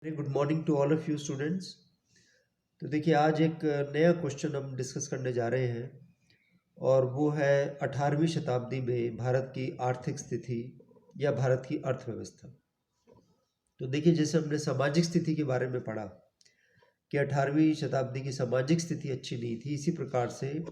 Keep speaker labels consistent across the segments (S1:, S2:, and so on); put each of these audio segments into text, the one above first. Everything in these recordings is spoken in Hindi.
S1: Very good morning to all of you students. तो देखिए आज एक नया क्वेश्चन हम डिस्कस करने जा रहे हैं और वो है 18वीं शताब्दी में भारत की आर्थिक स्थिति या भारत की अर्थव्यवस्था। तो देखिए जैसे हमने सामाजिक स्थिति के बारे में पढ़ा कि 18वीं शताब्दी की सामाजिक स्थिति अच्छी नहीं थी, इसी प्रकार से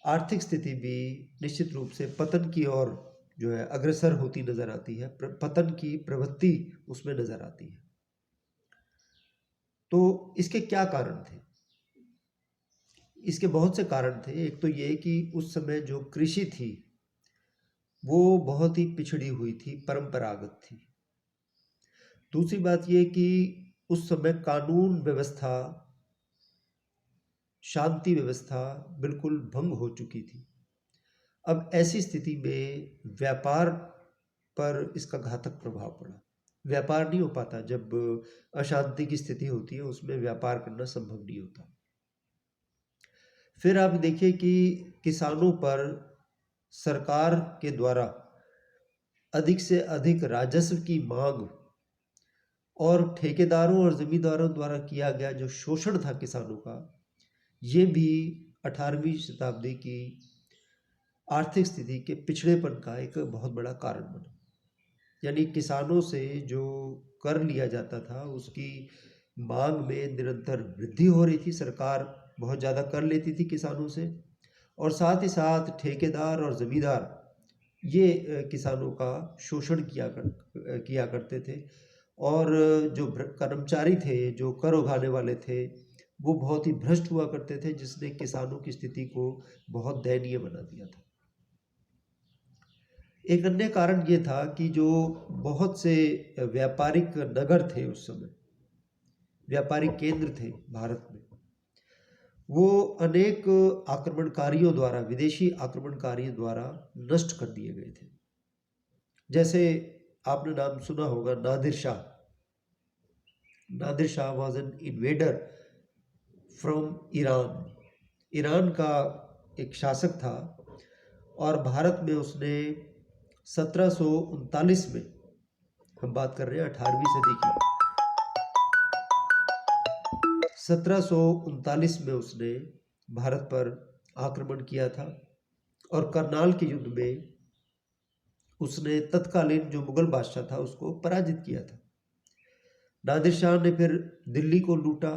S1: आर्थिक स्थिति भी निश्चित रूप से पतन की ओर जो है अग्रसर होती नजर आती है, पतन की प्रवृत्ति उसमें नजर आती है। तो इसके क्या कारण थे? इसके बहुत से कारण थे। एक तो ये कि उस समय जो कृषि थी वो बहुत ही पिछड़ी हुई थी, परंपरागत थी। दूसरी बात ये कि उस समय कानून व्यवस्था, शांति व्यवस्था बिल्कुल भंग हो चुकी थी। अब ऐसी स्थिति में व्यापार पर इसका घातक प्रभाव पड़ा। व्यापार नहीं हो पाता जब अशांति की स्थिति होती है, उसमें व्यापार करना संभव नहीं होता। फिर आप देखिए कि किसानों पर सरकार के द्वारा अधिक से अधिक राजस्व की मांग और ठेकेदारों और जमींदारों द्वारा किया गया जो शोषण था किसानों का, ये भी 18वीं शताब्दी की आर्थिक स्थिति के पिछड़ेपन का एक बहुत बड़ा कारण बना। यानी किसानों से जो कर लिया जाता था उसकी मांग में निरंतर वृद्धि हो रही थी, सरकार बहुत ज़्यादा कर लेती थी किसानों से, और साथ ही साथ ठेकेदार और ज़मींदार ये किसानों का शोषण किया करते थे। और जो कर्मचारी थे, जो कर उगाने वाले थे, वो बहुत ही भ्रष्ट हुआ करते थे, जिसने किसानों की स्थिति को बहुत दयनीय बना दिया था। एक अन्य कारण ये था कि जो बहुत से व्यापारिक नगर थे उस समय, व्यापारिक केंद्र थे भारत में, वो अनेक आक्रमणकारियों द्वारा, विदेशी आक्रमणकारियों द्वारा नष्ट कर दिए गए थे। जैसे आपने नाम सुना होगा Nadir Shah. Nadir Shah was an invader from Iran. Iran का एक शासक था और भारत में उसने 1739 में, हम बात कर रहे हैं 18वीं सदी की, 1739 में उसने भारत पर आक्रमण किया था और करनाल के युद्ध में उसने तत्कालीन जो मुगल बादशाह था उसको पराजित किया था। नादिर शाह ने फिर दिल्ली को लूटा।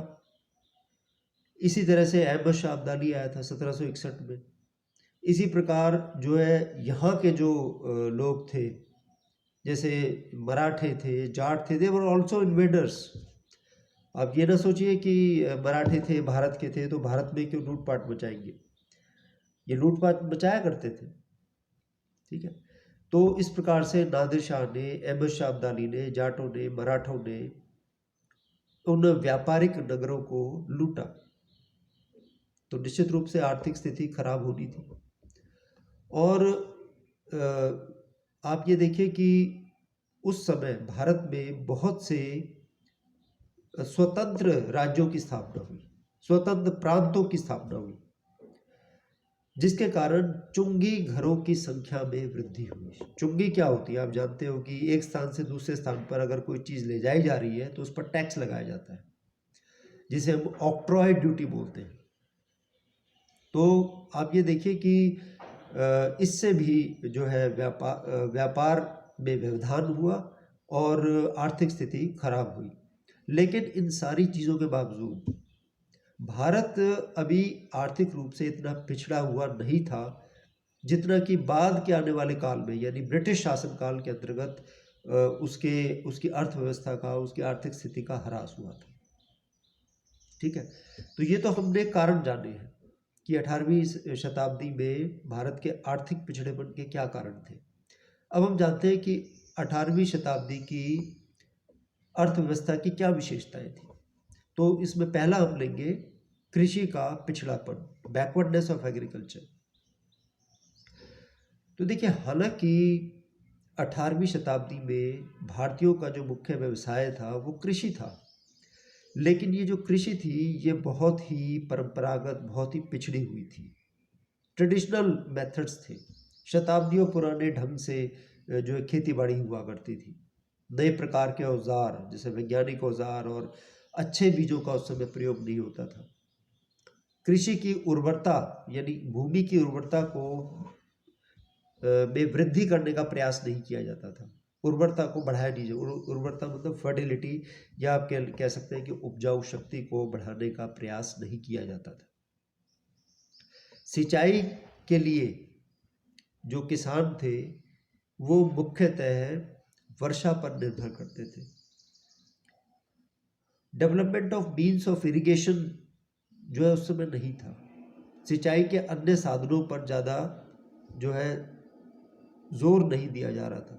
S1: इसी तरह से अहमद शाह अब्दाली आया था 1761 में। इसी प्रकार जो है यहाँ के जो लोग थे, जैसे मराठे थे, जाट थे, दे वर ऑल्सो इन्वेडर्स। आप ये ना सोचिए कि मराठे थे, भारत के थे, तो भारत में क्यों लूटपाट मचाएंगे। ये लूटपाट मचाया करते थे, ठीक है। तो इस प्रकार से नादिर शाह ने, अहमद शाह अब्दाली ने, जाटों ने, मराठों ने उन व्यापारिक नगरों को लूटा। तो निश्चित रूप से आर्थिक स्थिति खराब होनी थी। और आप ये देखिए कि उस समय भारत में बहुत से स्वतंत्र राज्यों की स्थापना हुई, स्वतंत्र प्रांतों की स्थापना हुई, जिसके कारण चुंगी घरों की संख्या में वृद्धि हुई। चुंगी क्या होती है आप जानते हो कि एक स्थान से दूसरे स्थान पर अगर कोई चीज़ ले जाई जा रही है तो उस पर टैक्स लगाया जाता है, जिसे हम ऑक्ट्रॉय ड्यूटी बोलते हैं। तो आप ये देखिए कि इससे भी जो है व्यापार में व्यवधान हुआ और आर्थिक स्थिति खराब हुई। लेकिन इन सारी चीज़ों के बावजूद भारत अभी आर्थिक रूप से इतना पिछड़ा हुआ नहीं था जितना कि बाद के आने वाले काल में, यानी ब्रिटिश शासनकाल के अंतर्गत उसकी अर्थव्यवस्था का, उसकी आर्थिक स्थिति का ह्रास हुआ था। ठीक है, तो ये तो हमने कारण जाने हैं कि 18वीं शताब्दी में भारत के आर्थिक पिछड़ेपन के क्या कारण थे। अब हम जानते हैं कि 18वीं शताब्दी की अर्थव्यवस्था की क्या विशेषताएं थी। तो इसमें पहला हम लेंगे कृषि का पिछड़ापन, बैकवर्डनेस ऑफ एग्रीकल्चर। तो देखिए, हालांकि 18वीं शताब्दी में भारतीयों का जो मुख्य व्यवसाय था वो कृषि था, लेकिन ये जो कृषि थी ये बहुत ही परंपरागत, बहुत ही पिछड़ी हुई थी। ट्रेडिशनल मेथड्स थे, शताब्दियों पुराने ढंग से जो है खेती बाड़ी हुआ करती थी। नए प्रकार के औजार जैसे वैज्ञानिक औजार और अच्छे बीजों का उस समय प्रयोग नहीं होता था। कृषि की उर्वरता यानी भूमि की उर्वरता को में वृद्धि करने का प्रयास नहीं किया जाता था। उर्वरता को बढ़ाया नहीं जाए, उर्वरता मतलब फर्टिलिटी, या आप कह सकते हैं कि उपजाऊ शक्ति को बढ़ाने का प्रयास नहीं किया जाता था। सिंचाई के लिए जो किसान थे वो मुख्यतः वर्षा पर निर्भर करते थे। Development of means of irrigation जो है उस समय नहीं था। सिंचाई के अन्य साधनों पर ज़्यादा जो है जोर नहीं दिया जा रहा था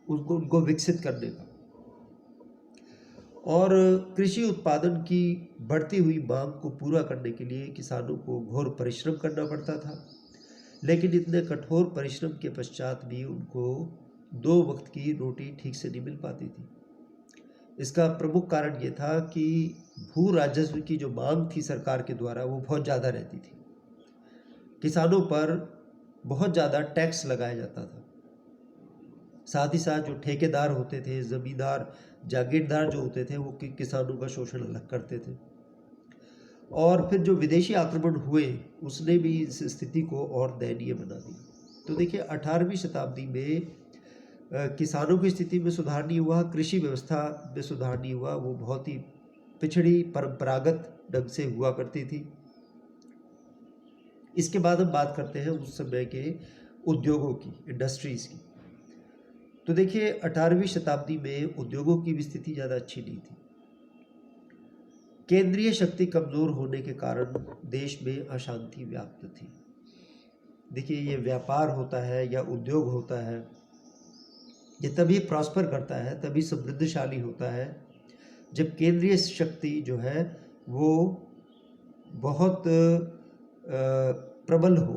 S1: उनको विकसित करने का। और कृषि उत्पादन की बढ़ती हुई मांग को पूरा करने के लिए किसानों को घोर परिश्रम करना पड़ता था। लेकिन इतने कठोर परिश्रम के पश्चात भी उनको 2 वक्त की रोटी ठीक से नहीं मिल पाती थी। इसका प्रमुख कारण ये था कि भू राजस्व की जो मांग थी सरकार के द्वारा वो बहुत ज़्यादा रहती थी। किसानों पर बहुत ज़्यादा टैक्स लगाया जाता था। साथ ही साथ जो ठेकेदार होते थे, ज़मींदार, जागीरदार जो होते थे, वो किसानों का शोषण अलग करते थे। और फिर जो विदेशी आक्रमण हुए उसने भी इस स्थिति को और दयनीय बना दिया। तो देखिए 18वीं शताब्दी में किसानों की स्थिति में सुधार नहीं हुआ, कृषि व्यवस्था में सुधार नहीं हुआ, वो बहुत ही पिछड़ी परंपरागत ढंग से हुआ करती थी। इसके बाद हम बात करते हैं उस समय के उद्योगों की, इंडस्ट्रीज़ की। तो देखिए 18वीं शताब्दी में उद्योगों की भी स्थिति ज़्यादा अच्छी नहीं थी। केंद्रीय शक्ति कमज़ोर होने के कारण देश में अशांति व्याप्त थी। देखिए ये व्यापार होता है या उद्योग होता है, ये तभी प्रॉस्पर करता है, तभी समृद्धशाली होता है जब केंद्रीय शक्ति जो है वो बहुत प्रबल हो।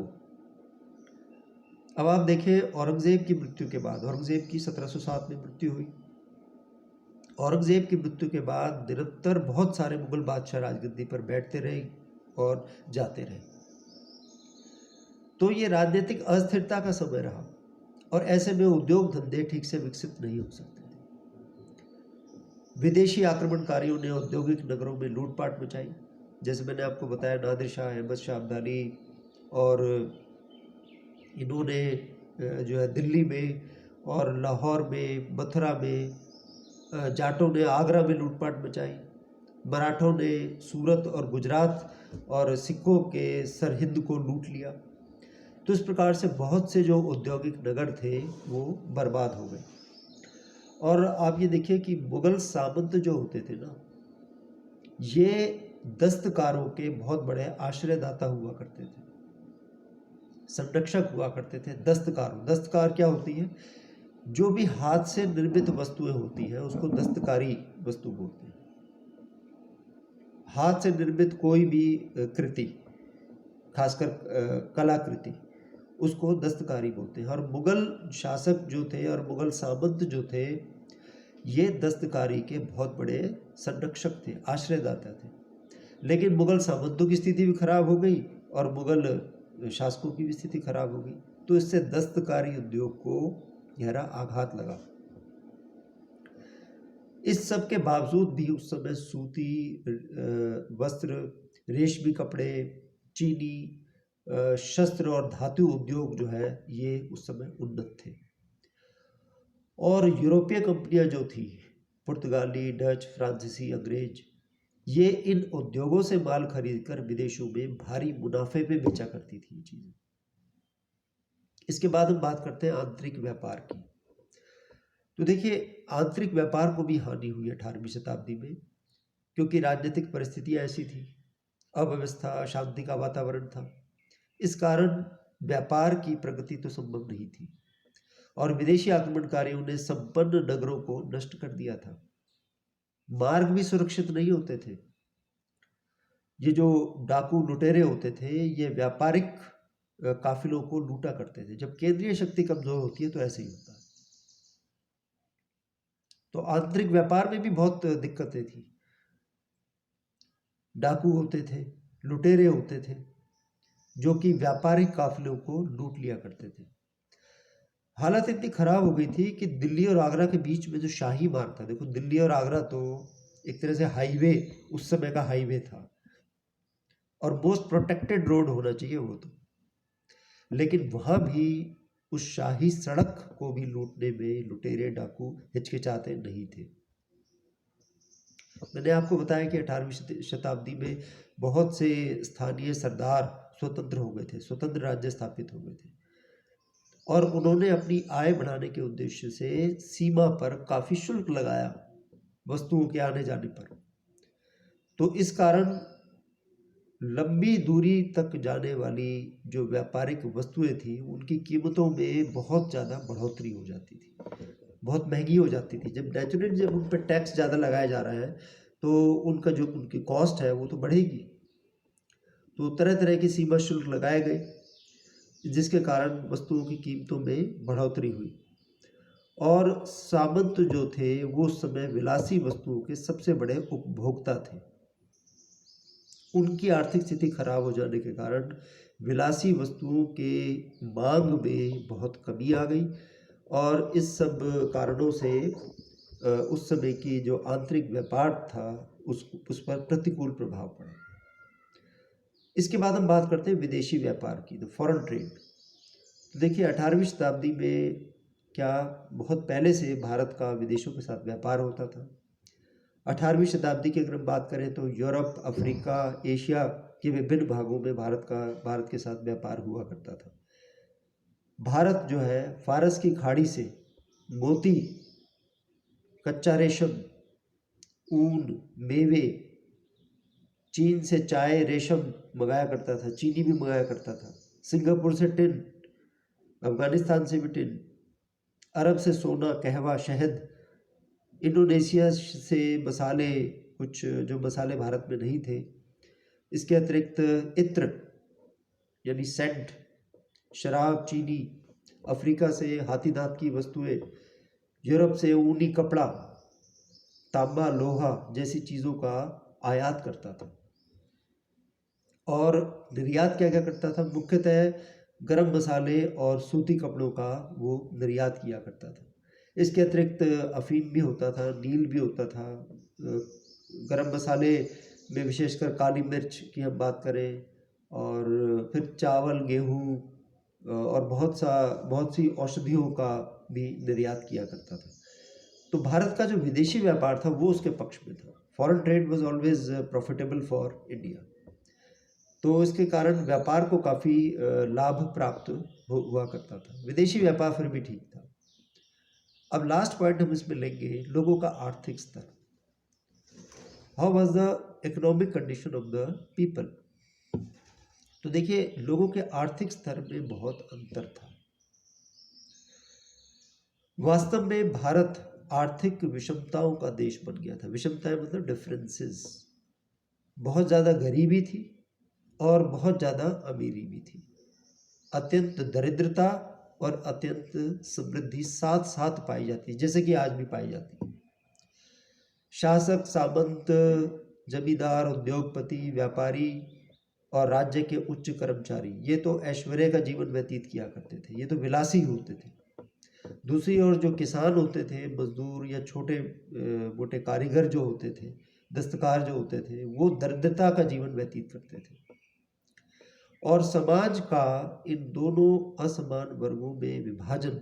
S1: अब आप देखें औरंगज़ेब की मृत्यु के बाद, औरंगज़ेब की 1707 में मृत्यु हुई। औरंगज़ेब की मृत्यु के बाद निरंतर बहुत सारे मुगल बादशाह राजगद्दी पर बैठते रहे और जाते रहे। तो ये राजनीतिक अस्थिरता का समय रहा और ऐसे में उद्योग धंधे ठीक से विकसित नहीं हो सकते थे। विदेशी आक्रमणकारियों ने औद्योगिक नगरों में लूटपाट मचाई। जैसे मैंने आपको बताया, नादिर शाह, अहमद शाह अब्दाली और इन्होंने जो है दिल्ली में और लाहौर में, मथुरा में, जाटों ने आगरा में लूटपाट मचाई, मराठों ने सूरत और गुजरात और सिखों के सरहिंद को लूट लिया। तो इस प्रकार से बहुत से जो औद्योगिक नगर थे वो बर्बाद हो गए। और आप ये देखिए कि मुगल सामंत जो होते थे ना, ये दस्तकारों के बहुत बड़े आश्रयदाता हुआ करते थे, संरक्षक हुआ करते थे। दस्तकार क्या होती है? जो भी हाथ से निर्मित वस्तुएं होती हैं उसको दस्तकारी वस्तु बोलते हैं। हाथ से निर्मित कोई भी कृति, खासकर कलाकृति, उसको दस्तकारी बोलते हैं। और मुगल शासक जो थे और मुगल सामंत जो थे, ये दस्तकारी के बहुत बड़े संरक्षक थे, आश्रयदाता थे। लेकिन मुगल सामंतों की स्थिति भी खराब हो गई और मुगल शासकों की भी स्थिति खराब हो गई। तो इससे दस्तकारी उद्योग को गहरा आघात लगा। इस सब के बावजूद भी उस समय सूती वस्त्र, रेशमी कपड़े, चीनी, शस्त्र और धातु उद्योग जो है ये उस समय उन्नत थे। और यूरोपीय कंपनियां जो थी, पुर्तगाली, डच, फ्रांसीसी, अंग्रेज, ये इन उद्योगों से माल खरीदकर विदेशों में भारी मुनाफे पे बेचा करती थी ये चीजें। इसके बाद हम बात करते हैं आंतरिक व्यापार की। तो देखिए आंतरिक व्यापार को भी हानि हुई 18वीं शताब्दी में, क्योंकि राजनीतिक परिस्थितियां ऐसी थी, अव्यवस्था, अशांति का वातावरण था। इस कारण व्यापार की प्रगति तो संभव नहीं थी और विदेशी आक्रमणकारियों ने संपन्न नगरों को नष्ट कर दिया था। मार्ग भी सुरक्षित नहीं होते थे। ये जो डाकू लुटेरे होते थे ये व्यापारिक काफिलों को लूटा करते थे। जब केंद्रीय शक्ति कमजोर होती है तो ऐसे ही होता है। तो आंतरिक व्यापार में भी बहुत दिक्कतें थी। डाकू होते थे, लुटेरे होते थे, जो कि व्यापारिक काफिलों को लूट लिया करते थे। हालत इतनी खराब हो गई थी कि दिल्ली और आगरा के बीच में जो शाही मार्ग था, देखो दिल्ली और आगरा तो एक तरह से हाईवे, उस समय का हाईवे था और मोस्ट प्रोटेक्टेड रोड होना चाहिए वो तो, लेकिन वहां भी उस शाही सड़क को भी लूटने में लुटेरे डाकू हिचकिचाते नहीं थे। मैंने आपको बताया कि 18वीं शताब्दी में बहुत से स्थानीय सरदार स्वतंत्र हो गए थे, स्वतंत्र राज्य स्थापित हो गए थे और उन्होंने अपनी आय बढ़ाने के उद्देश्य से सीमा पर काफी शुल्क लगाया वस्तुओं के आने जाने पर। तो इस कारण लंबी दूरी तक जाने वाली जो व्यापारिक वस्तुएं थी उनकी कीमतों में बहुत ज़्यादा बढ़ोतरी हो जाती थी, बहुत महंगी हो जाती थी। जब नेचुरली जब उन पर टैक्स ज़्यादा लगाया जा रहा है तो उनका जो उनकी कॉस्ट है वो तो बढ़ेगी। तो तरह तरह की सीमा शुल्क लगाए गए जिसके कारण वस्तुओं की कीमतों में बढ़ोतरी हुई और सामंत जो थे वो उस समय विलासी वस्तुओं के सबसे बड़े उपभोक्ता थे। उनकी आर्थिक स्थिति खराब हो जाने के कारण विलासी वस्तुओं के मांग में बहुत कमी आ गई और इस सब कारणों से उस समय की जो आंतरिक व्यापार था उस पर प्रतिकूल प्रभाव पड़ा। इसके बाद हम बात करते हैं विदेशी व्यापार की, द फॉरेन ट्रेड। तो देखिए 18वीं शताब्दी में क्या बहुत पहले से भारत का विदेशों के साथ व्यापार होता था। 18वीं शताब्दी की अगर हम बात करें तो यूरोप, अफ्रीका, एशिया के विभिन्न भागों में भारत के साथ व्यापार हुआ करता था। भारत जो है फारस की खाड़ी से मोती, कच्चा रेशम, ऊन, मेवे, चीन से चाय, रेशम मंगाया करता था, चीनी भी मंगाया करता था, सिंगापुर से टिन, अफगानिस्तान से भी टिन, अरब से सोना, कहवा, शहद, इंडोनेशिया से मसाले, कुछ जो मसाले भारत में नहीं थे। इसके अतिरिक्त इत्र यानी सेंट, शराब, चीनी, अफ्रीका से हाथी दांत की वस्तुएं, यूरोप से ऊनी कपड़ा, तांबा, लोहा जैसी चीज़ों का आयात करता था और निर्यात क्या क्या करता था, मुख्यतः गरम मसाले और सूती कपड़ों का वो निर्यात किया करता था। इसके अतिरिक्त अफीम भी होता था, नील भी होता था। गरम मसाले में विशेषकर काली मिर्च की हम बात करें और फिर चावल, गेहूँ और बहुत सी औषधियों का भी निर्यात किया करता था। तो भारत का जो विदेशी व्यापार था वो उसके पक्ष में था। Foreign trade was always profitable for India. तो इसके कारण व्यापार को काफ़ी लाभ प्राप्त हुआ करता था। विदेशी व्यापार फिर भी ठीक था। अब लास्ट पॉइंट हम इसमें लेंगे लोगों का आर्थिक स्तर। How was the economic condition of the people. तो देखिए लोगों के आर्थिक स्तर में बहुत अंतर था। वास्तव में भारत आर्थिक विषमताओं का देश बन गया था। विषमताएं मतलब डिफरेंसेस। बहुत ज़्यादा गरीबी थी और बहुत ज़्यादा अमीरी भी थी। अत्यंत दरिद्रता और अत्यंत समृद्धि साथ साथ पाई जाती है, जैसे कि आज भी पाई जाती है। शासक, सामंत, जमींदार, उद्योगपति, व्यापारी और राज्य के उच्च कर्मचारी ये तो ऐश्वर्य का जीवन व्यतीत किया करते थे, ये तो विलासी होते थे। दूसरी ओर जो किसान होते थे, मजदूर या छोटे मोटे कारीगर जो होते थे, दस्तकार जो होते थे, वो दरिद्रता का जीवन व्यतीत करते थे और समाज का इन दोनों असमान वर्गों में विभाजन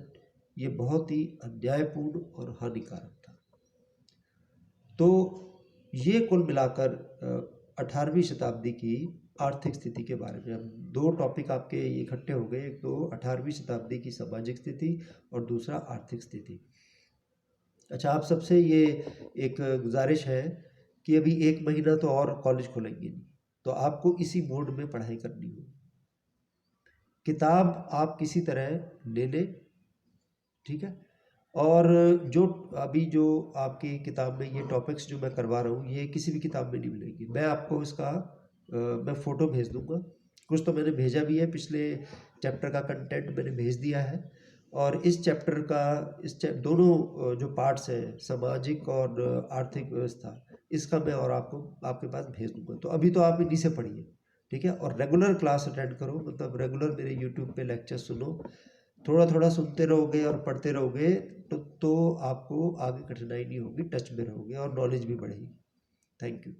S1: ये बहुत ही अन्यायपूर्ण और हानिकारक था। तो ये कुल मिलाकर 18वीं शताब्दी की आर्थिक स्थिति के बारे में। अब दो टॉपिक आपके इकट्ठे हो गए, एक तो 18वीं शताब्दी की सामाजिक स्थिति और दूसरा आर्थिक स्थिति। अच्छा, आप सबसे ये एक गुजारिश है कि अभी 1 महीना तो और कॉलेज खुलेंगे नहीं, तो आपको इसी मोड में पढ़ाई करनी होगी। किताब आप किसी तरह ले लें, ठीक है। और जो अभी जो आपकी किताब में ये टॉपिक्स जो मैं करवा रहा हूँ ये किसी भी किताब में नहीं मिलेगी। मैं आपको इसका मैं फ़ोटो भेज दूँगा। कुछ तो मैंने भेजा भी है, पिछले चैप्टर का कंटेंट मैंने भेज दिया है और इस चैप्टर का दोनों जो पार्ट्स हैं, सामाजिक और आर्थिक व्यवस्था, इसका मैं और आपको आपके पास भेज दूँगा। तो अभी तो आप इन्हीं से पढ़िए, ठीक है। और रेगुलर क्लास अटेंड करो, मतलब रेगुलर मेरे यूट्यूब पे लेक्चर सुनो, थोड़ा थोड़ा सुनते रहोगे और पढ़ते रहोगे तो आपको आगे कठिनाई नहीं होगी, टच में रहोगे और नॉलेज भी बढ़ेगी। Thank you.